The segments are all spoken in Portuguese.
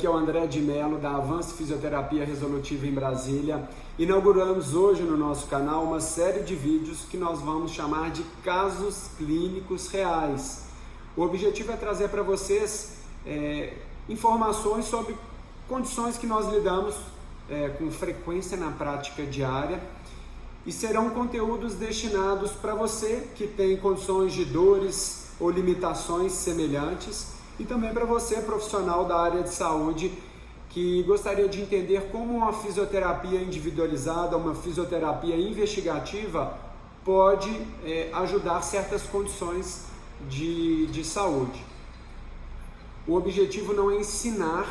aqui é o André de Mello, da Avance Fisioterapia Resolutiva em Brasília. Inauguramos hoje no nosso canal uma série de vídeos que nós vamos chamar de casos clínicos reais. O objetivo é trazer para vocês informações sobre condições que nós lidamos com frequência na prática diária, e serão conteúdos destinados para você que tem condições de dores ou limitações semelhantes, e também para você, profissional da área de saúde, que gostaria de entender como uma fisioterapia individualizada, uma fisioterapia investigativa pode ajudar certas condições de saúde. O objetivo não é ensinar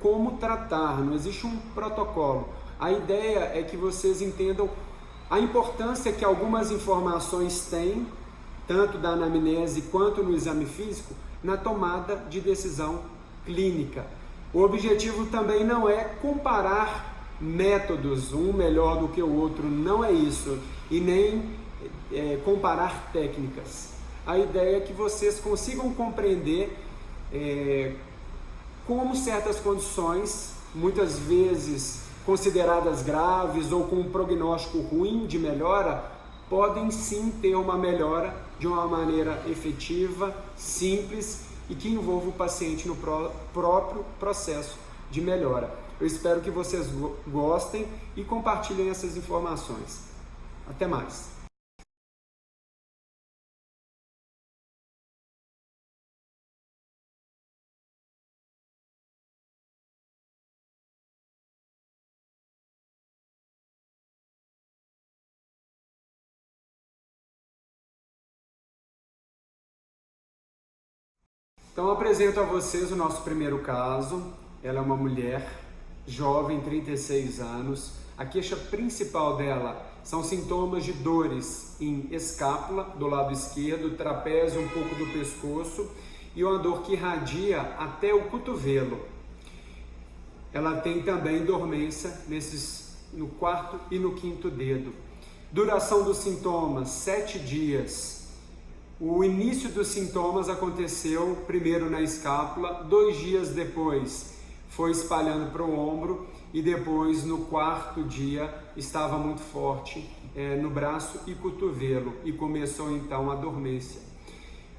como tratar, não existe um protocolo. A ideia é que vocês entendam a importância que algumas informações têm, tanto da anamnese quanto no exame físico, na tomada de decisão clínica. O objetivo também não é comparar métodos, um melhor do que o outro, não é isso, e nem comparar técnicas. A ideia é que vocês consigam compreender como certas condições, muitas vezes consideradas graves ou com um prognóstico ruim de melhora, podem sim ter uma melhora de uma maneira efetiva, simples e que envolva o paciente no próprio processo de melhora. Eu espero que vocês gostem e compartilhem essas informações. Até mais! Então apresento a vocês o nosso primeiro caso. Ela é uma mulher jovem, 36 anos. A queixa principal dela são sintomas de dores em escápula, do lado esquerdo, trapézio, um pouco do pescoço e uma dor que irradia até o cotovelo. Ela tem também dormência no quarto e no quinto dedo. Duração dos sintomas, 7 dias. O início dos sintomas aconteceu primeiro na escápula, 2 dias depois foi espalhando para o ombro e depois no quarto dia estava muito forte no braço e cotovelo e começou então a dormência.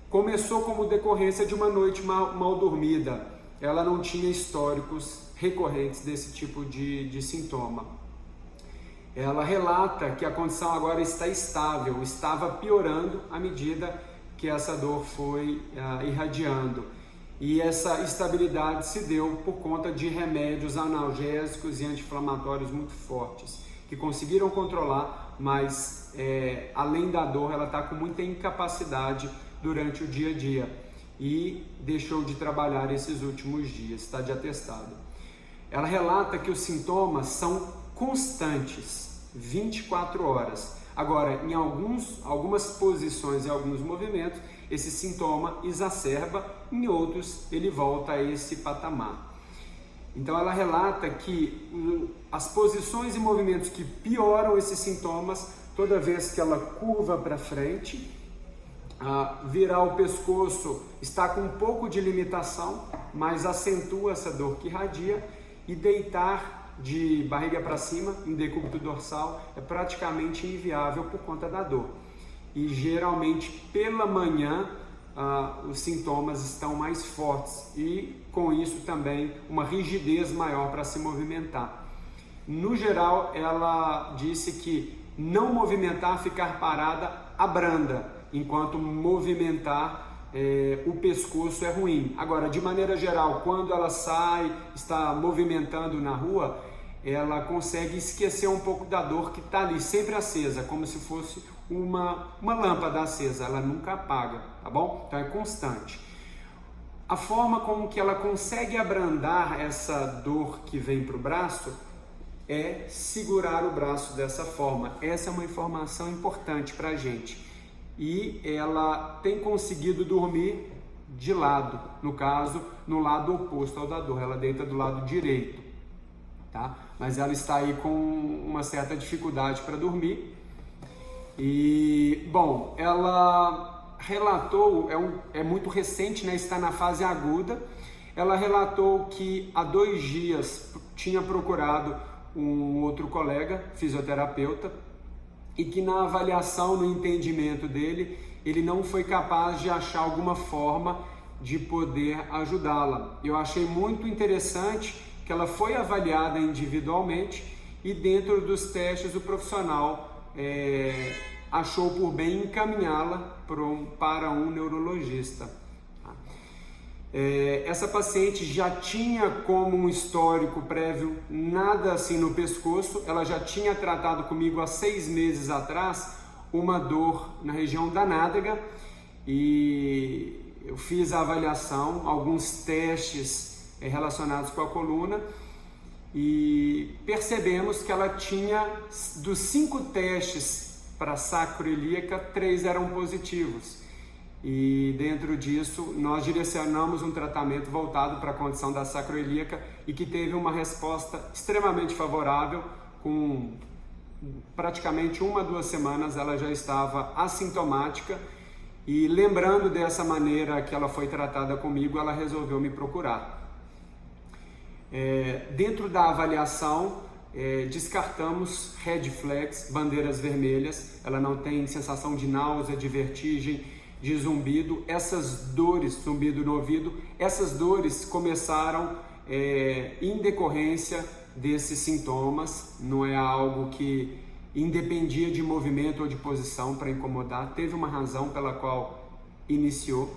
Começou como decorrência de uma noite mal dormida, ela não tinha históricos recorrentes desse tipo de sintoma. Ela relata que a condição agora está estável, estava piorando à medida que essa dor foi irradiando. E essa estabilidade se deu por conta de remédios analgésicos e anti-inflamatórios muito fortes, que conseguiram controlar, mas além da dor, ela está com muita incapacidade durante o dia a dia e deixou de trabalhar esses últimos dias, está de atestado. Ela relata que os sintomas são constantes, 24 horas. Agora, em algumas posições e alguns movimentos, esse sintoma exacerba, em outros ele volta a esse patamar. Então ela relata que as posições e movimentos que pioram esses sintomas, toda vez que ela curva para frente, virar o pescoço está com um pouco de limitação, mas acentua essa dor que irradia, e deitar de barriga para cima, em decúbito dorsal, é praticamente inviável por conta da dor. E geralmente pela manhã os sintomas estão mais fortes e com isso também uma rigidez maior para se movimentar. No geral, ela disse que não movimentar, ficar parada, abranda, enquanto movimentar o pescoço é ruim. Agora, de maneira geral, quando ela sai, está movimentando na rua, ela consegue esquecer um pouco da dor que está ali, sempre acesa, como se fosse uma lâmpada acesa, ela nunca apaga, tá bom? Então é constante. A forma como que ela consegue abrandar essa dor que vem para o braço é segurar o braço dessa forma. Essa é uma informação importante para a gente. E ela tem conseguido dormir de lado, no caso, no lado oposto ao da dor, ela deita do lado direito, tá? Mas ela está aí com uma certa dificuldade para dormir. E, bom, ela relatou, é muito recente, né? Está na fase aguda, Ela relatou que há 2 dias tinha procurado um outro colega, fisioterapeuta, e que na avaliação, no entendimento dele, ele não foi capaz de achar alguma forma de poder ajudá-la. Eu achei muito interessante que ela foi avaliada individualmente e dentro dos testes o profissional achou por bem encaminhá-la para um neurologista. Essa paciente já tinha como um histórico prévio nada assim no pescoço, ela já tinha tratado comigo há 6 meses atrás uma dor na região da nádega e eu fiz a avaliação, alguns testes relacionados com a coluna e percebemos que ela tinha, dos 5 testes para sacroiliaca, 3 eram positivos. E dentro disso, nós direcionamos um tratamento voltado para a condição da sacroiliaca e que teve uma resposta extremamente favorável. Com praticamente 1 a 2 semanas ela já estava assintomática e lembrando dessa maneira que ela foi tratada comigo, ela resolveu me procurar. Dentro da avaliação, descartamos red flags, bandeiras vermelhas. Ela não tem sensação de náusea, de vertigem, de zumbido. Essas dores, zumbido no ouvido, essas dores começaram em decorrência desses sintomas, não é algo que independia de movimento ou de posição para incomodar, teve uma razão pela qual iniciou.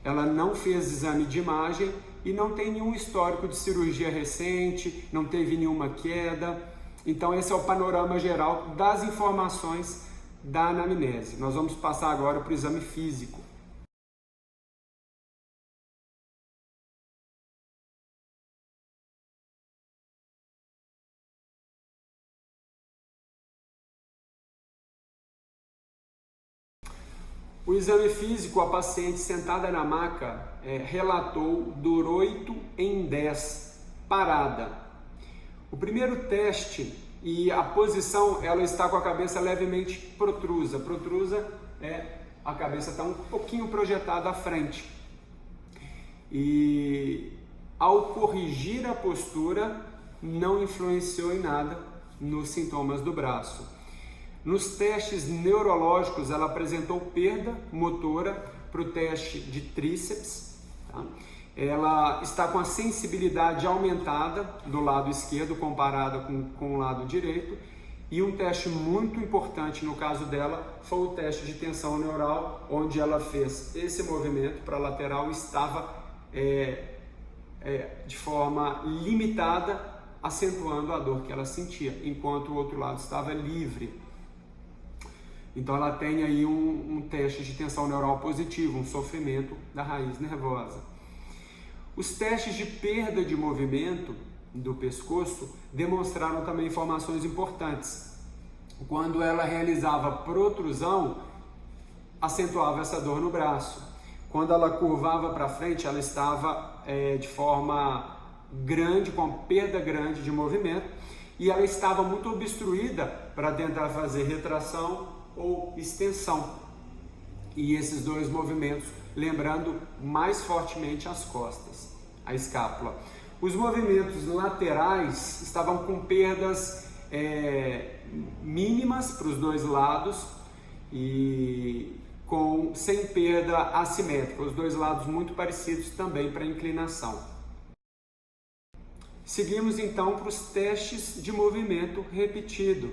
Ela não fez exame de imagem e não tem nenhum histórico de cirurgia recente, não teve nenhuma queda. Então esse é o panorama geral das informações da anamnese. Nós vamos passar agora para o exame físico. O exame físico, a paciente sentada na maca relatou dor 8 em 10, parada. O primeiro teste e a posição, ela está com a cabeça levemente protrusa. Protrusa a cabeça está um pouquinho projetada à frente. E ao corrigir a postura, não influenciou em nada nos sintomas do braço. Nos testes neurológicos, ela apresentou perda motora para o teste de tríceps. Tá? Ela está com a sensibilidade aumentada do lado esquerdo comparada com o lado direito. E um teste muito importante no caso dela foi o teste de tensão neural, onde ela fez esse movimento para a lateral e estava de forma limitada, acentuando a dor que ela sentia, enquanto o outro lado estava livre. Então ela tem aí um teste de tensão neural positivo, um sofrimento da raiz nervosa. Os testes de perda de movimento do pescoço demonstraram também informações importantes. Quando ela realizava protrusão, acentuava essa dor no braço. Quando ela curvava para frente, ela estava de forma grande, com perda grande de movimento, e ela estava muito obstruída para tentar fazer retração ou extensão. E esses 2 movimentos, lembrando mais fortemente as costas, a escápula. Os movimentos laterais estavam com perdas mínimas para os 2 lados e sem perda assimétrica, os 2 lados muito parecidos também para inclinação. Seguimos então para os testes de movimento repetido.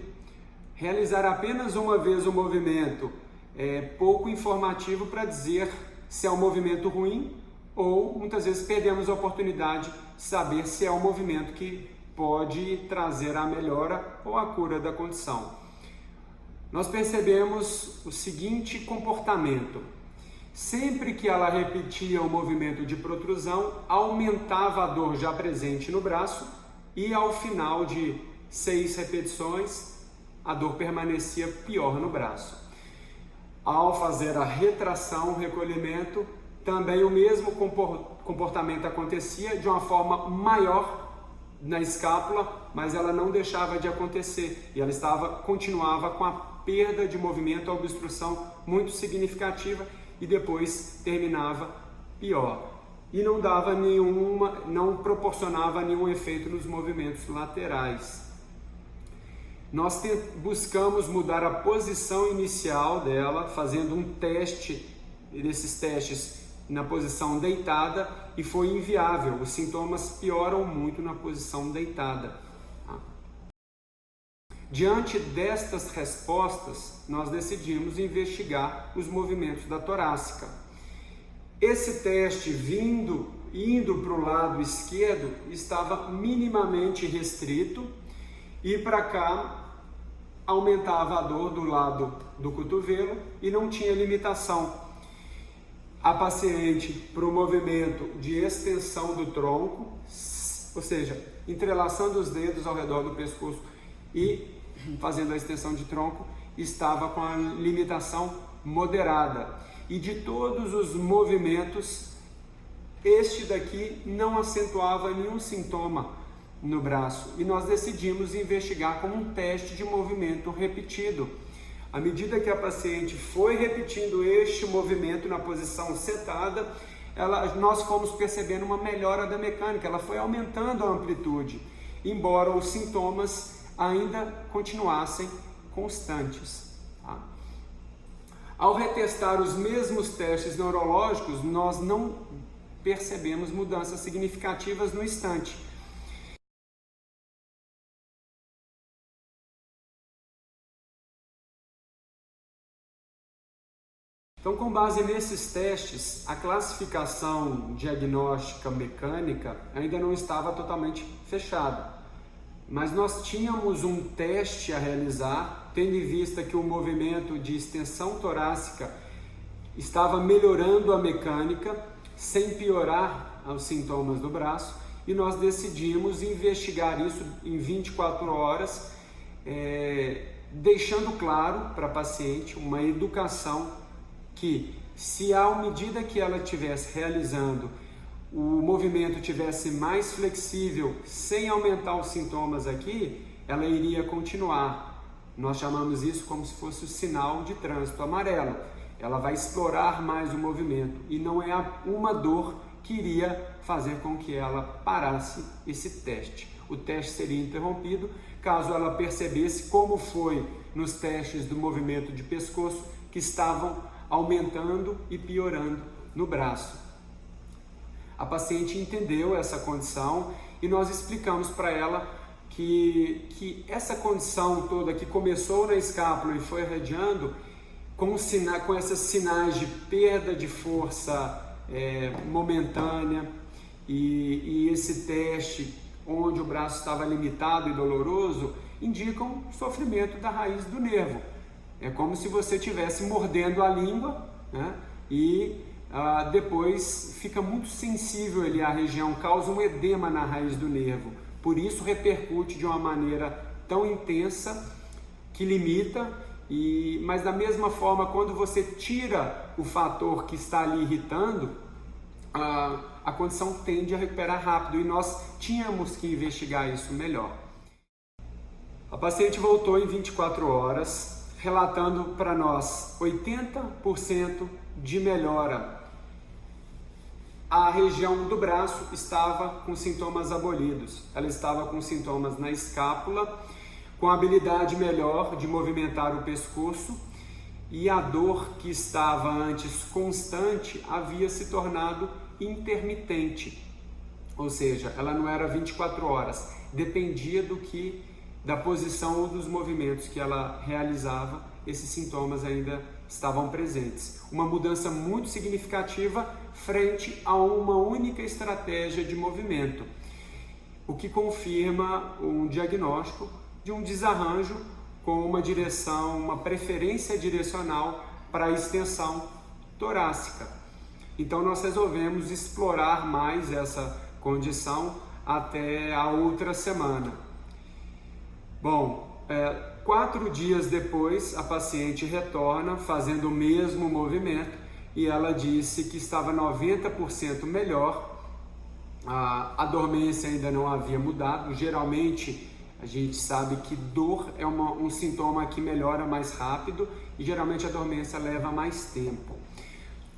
Realizar apenas uma vez o movimento é pouco informativo para dizer se é um movimento ruim ou muitas vezes perdemos a oportunidade de saber se é um movimento que pode trazer a melhora ou a cura da condição. Nós percebemos o seguinte comportamento: sempre que ela repetia o movimento de protrusão, aumentava a dor já presente no braço e ao final de 6 repetições, a dor permanecia pior no braço. Ao fazer a retração, o recolhimento, também o mesmo comportamento acontecia de uma forma maior na escápula, mas ela não deixava de acontecer e ela continuava com a perda de movimento, a obstrução muito significativa e depois terminava pior. e não proporcionava nenhum efeito nos movimentos laterais. Nós buscamos mudar a posição inicial dela, fazendo um teste, desses testes na posição deitada, e foi inviável. Os sintomas pioram muito na posição deitada. Diante destas respostas, nós decidimos investigar os movimentos da torácica. Esse teste indo para o lado esquerdo estava minimamente restrito, e para cá aumentava a dor do lado do cotovelo e não tinha limitação. A paciente, para o movimento de extensão do tronco, ou seja, entrelaçando os dedos ao redor do pescoço e fazendo a extensão de tronco, estava com a limitação moderada. E de todos os movimentos, este daqui não acentuava nenhum sintoma no braço, e nós decidimos investigar como um teste de movimento repetido. À medida que a paciente foi repetindo este movimento na posição sentada, nós fomos percebendo uma melhora da mecânica, ela foi aumentando a amplitude, embora os sintomas ainda continuassem constantes. Ao retestar os mesmos testes neurológicos, nós não percebemos mudanças significativas no instante. Então, com base nesses testes, a classificação diagnóstica mecânica ainda não estava totalmente fechada, mas nós tínhamos um teste a realizar, tendo em vista que o movimento de extensão torácica estava melhorando a mecânica, sem piorar os sintomas do braço, e nós decidimos investigar isso em 24 horas, deixando claro para a paciente uma educação que, se à medida que ela estivesse realizando, o movimento tivesse mais flexível, sem aumentar os sintomas aqui, ela iria continuar. Nós chamamos isso como se fosse o sinal de trânsito amarelo. Ela vai explorar mais o movimento, e não é uma dor que iria fazer com que ela parasse esse teste. O teste seria interrompido caso ela percebesse, como foi nos testes do movimento de pescoço, que estavam aumentando e piorando no braço. A paciente entendeu essa condição e nós explicamos para ela que essa condição toda que começou na escápula e foi irradiando, com esses sinais de perda de força momentânea e esse teste onde o braço estava limitado e doloroso, indicam sofrimento da raiz do nervo. É como se você estivesse mordendo a língua, né? E depois fica muito sensível ali à região, causa um edema na raiz do nervo. Por isso repercute de uma maneira tão intensa que limita, mas da mesma forma, quando você tira o fator que está ali irritando, a condição tende a recuperar rápido, e nós tínhamos que investigar isso melhor. A paciente voltou em 24 horas, relatando para nós 80% de melhora. A região do braço estava com sintomas abolidos, ela estava com sintomas na escápula, com habilidade melhor de movimentar o pescoço, e a dor que estava antes constante havia se tornado intermitente, ou seja, ela não era 24 horas, dependia da posição ou dos movimentos que ela realizava, esses sintomas ainda estavam presentes. Uma mudança muito significativa frente a uma única estratégia de movimento, o que confirma um diagnóstico de um desarranjo com uma preferência direcional para a extensão torácica. Então nós resolvemos explorar mais essa condição até a outra semana. Bom, 4 dias depois a paciente retorna fazendo o mesmo movimento e ela disse que estava 90% melhor. A dormência ainda não havia mudado. Geralmente a gente sabe que dor é um sintoma que melhora mais rápido e geralmente a dormência leva mais tempo.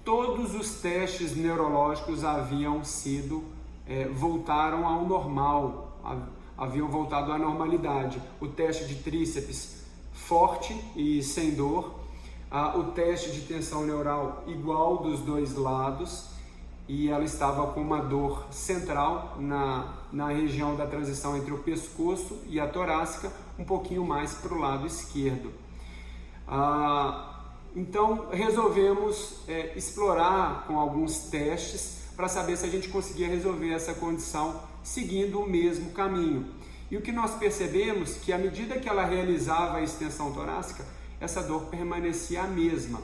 todos os testes neurológicos voltaram ao normal, haviam voltado à normalidade. O teste de tríceps forte e sem dor, o teste de tensão neural igual dos dois lados, e ela estava com uma dor central na região da transição entre o pescoço e a torácica, um pouquinho mais para o lado esquerdo. Então resolvemos explorar com alguns testes para saber se a gente conseguia resolver essa condição seguindo o mesmo caminho. E o que nós percebemos que à medida que ela realizava a extensão torácica, essa dor permanecia a mesma.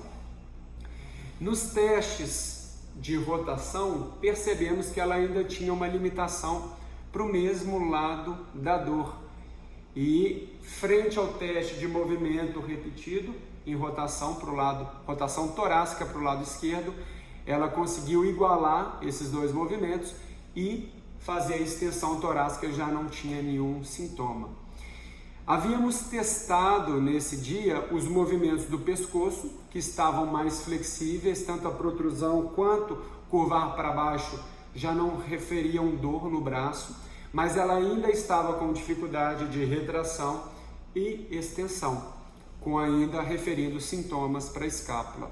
Nos testes de rotação, percebemos que ela ainda tinha uma limitação para o mesmo lado da dor. E frente ao teste de movimento repetido, em rotação torácica para o lado esquerdo, ela conseguiu igualar esses dois movimentos e fazer a extensão torácica, já não tinha nenhum sintoma. Havíamos testado nesse dia os movimentos do pescoço, que estavam mais flexíveis, tanto a protrusão quanto curvar para baixo já não referiam dor no braço, mas ela ainda estava com dificuldade de retração e extensão, com ainda referindo sintomas para a escápula.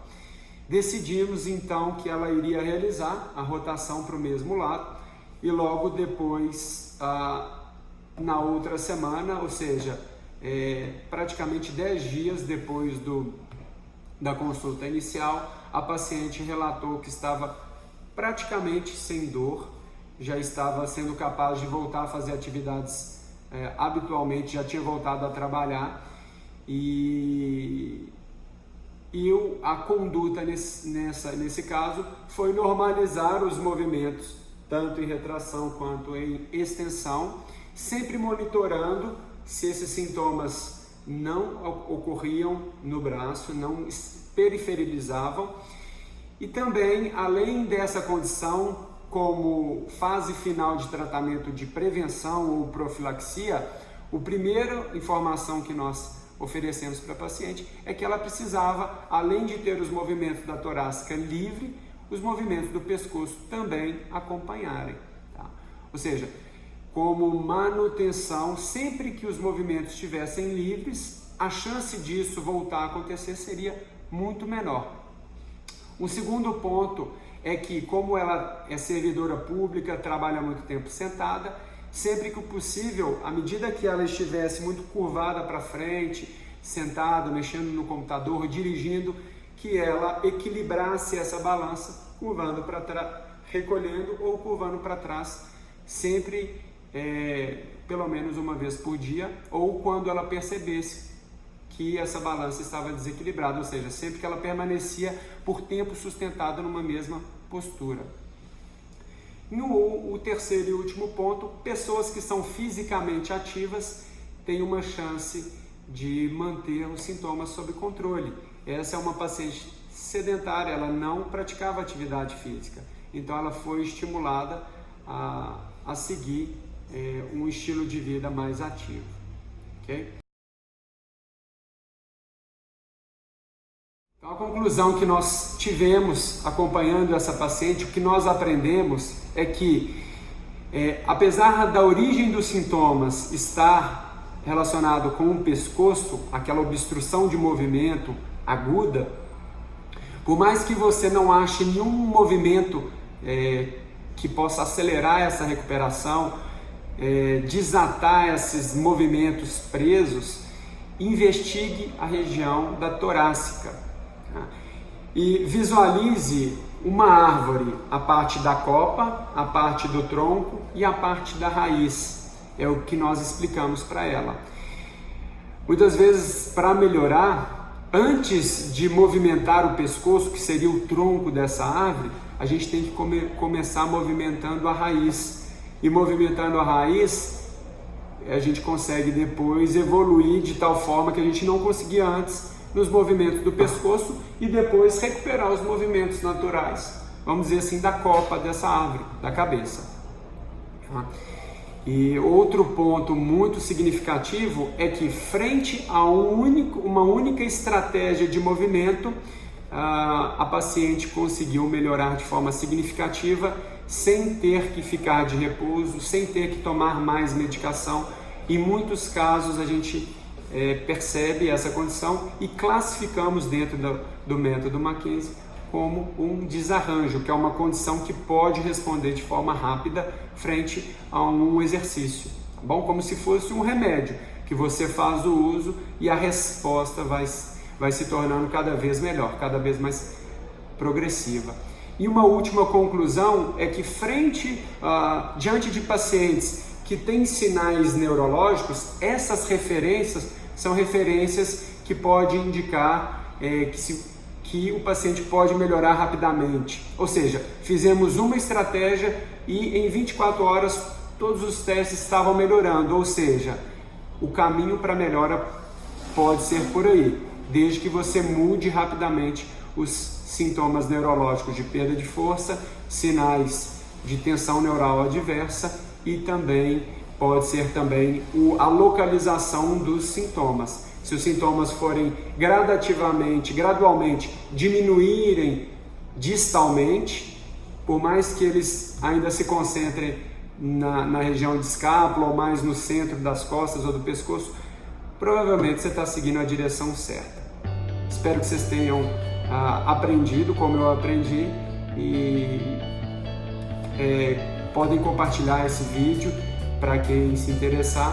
Decidimos então que ela iria realizar a rotação para o mesmo lado e logo depois, na outra semana, ou seja, praticamente 10 dias depois da consulta inicial, a paciente relatou que estava praticamente sem dor, já estava sendo capaz de voltar a fazer atividades habitualmente, já tinha voltado a trabalhar e a conduta nesse caso foi normalizar os movimentos, tanto em retração quanto em extensão, sempre monitorando se esses sintomas não ocorriam no braço, não periferalizavam. E também, além dessa condição, como fase final de tratamento de prevenção ou profilaxia, a primeira informação que nós oferecemos para a paciente é que ela precisava, além de ter os movimentos da torácica livre, os movimentos do pescoço também acompanharem. Tá? Ou seja, como manutenção, sempre que os movimentos estivessem livres, a chance disso voltar a acontecer seria muito menor. Um segundo ponto é que, como ela é servidora pública, trabalha muito tempo sentada, sempre que possível, à medida que ela estivesse muito curvada para frente, sentada, mexendo no computador, dirigindo, que ela equilibrasse essa balança, curvando para trás, recolhendo ou curvando para trás, sempre pelo menos uma vez por dia, ou quando ela percebesse que essa balança estava desequilibrada, ou seja, sempre que ela permanecia por tempo sustentada numa mesma postura. O terceiro e último ponto, pessoas que são fisicamente ativas têm uma chance de manter os sintomas sob controle. Essa é uma paciente sedentária, ela não praticava atividade física, então ela foi estimulada a seguir um estilo de vida mais ativo. Okay? Então, a conclusão que nós tivemos acompanhando essa paciente, o que nós aprendemos é que, apesar da origem dos sintomas estar relacionado com o pescoço, aquela obstrução de movimento aguda, por mais que você não ache nenhum movimento que possa acelerar essa recuperação, desatar esses movimentos presos, investigue a região da torácica, tá? E visualize uma árvore, a parte da copa, a parte do tronco e a parte da raiz. É o que nós explicamos para ela. Muitas vezes, para melhorar, antes de movimentar o pescoço, que seria o tronco dessa árvore, a gente tem que começar movimentando a raiz. E movimentando a raiz, a gente consegue depois evoluir de tal forma que a gente não conseguia antes nos movimentos do pescoço e depois recuperar os movimentos naturais, vamos dizer assim, da copa dessa árvore, da cabeça. E outro ponto muito significativo é que, frente a uma única estratégia de movimento, a paciente conseguiu melhorar de forma significativa sem ter que ficar de repouso, sem ter que tomar mais medicação. Em muitos casos a gente percebe essa condição e classificamos dentro do método Mackenzie como um desarranjo, que é uma condição que pode responder de forma rápida frente a um exercício, tá bom? Como se fosse um remédio que você faz o uso e a resposta vai se tornando cada vez melhor, cada vez mais progressiva. E uma última conclusão é que diante de pacientes que têm sinais neurológicos, essas referências são referências que podem indicar que o paciente pode melhorar rapidamente. Ou seja, fizemos uma estratégia e em 24 horas todos os testes estavam melhorando, ou seja, o caminho para melhora pode ser por aí, desde que você mude rapidamente os sintomas neurológicos de perda de força, sinais de tensão neural adversa e também pode ser também a localização dos sintomas. Se os sintomas forem gradualmente diminuírem distalmente, por mais que eles ainda se concentrem na região de escápula ou mais no centro das costas ou do pescoço, provavelmente você está seguindo a direção certa. Espero que vocês tenham aprendido como eu aprendi e podem compartilhar esse vídeo para quem se interessar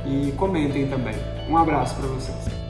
e comentem também. Um abraço para vocês.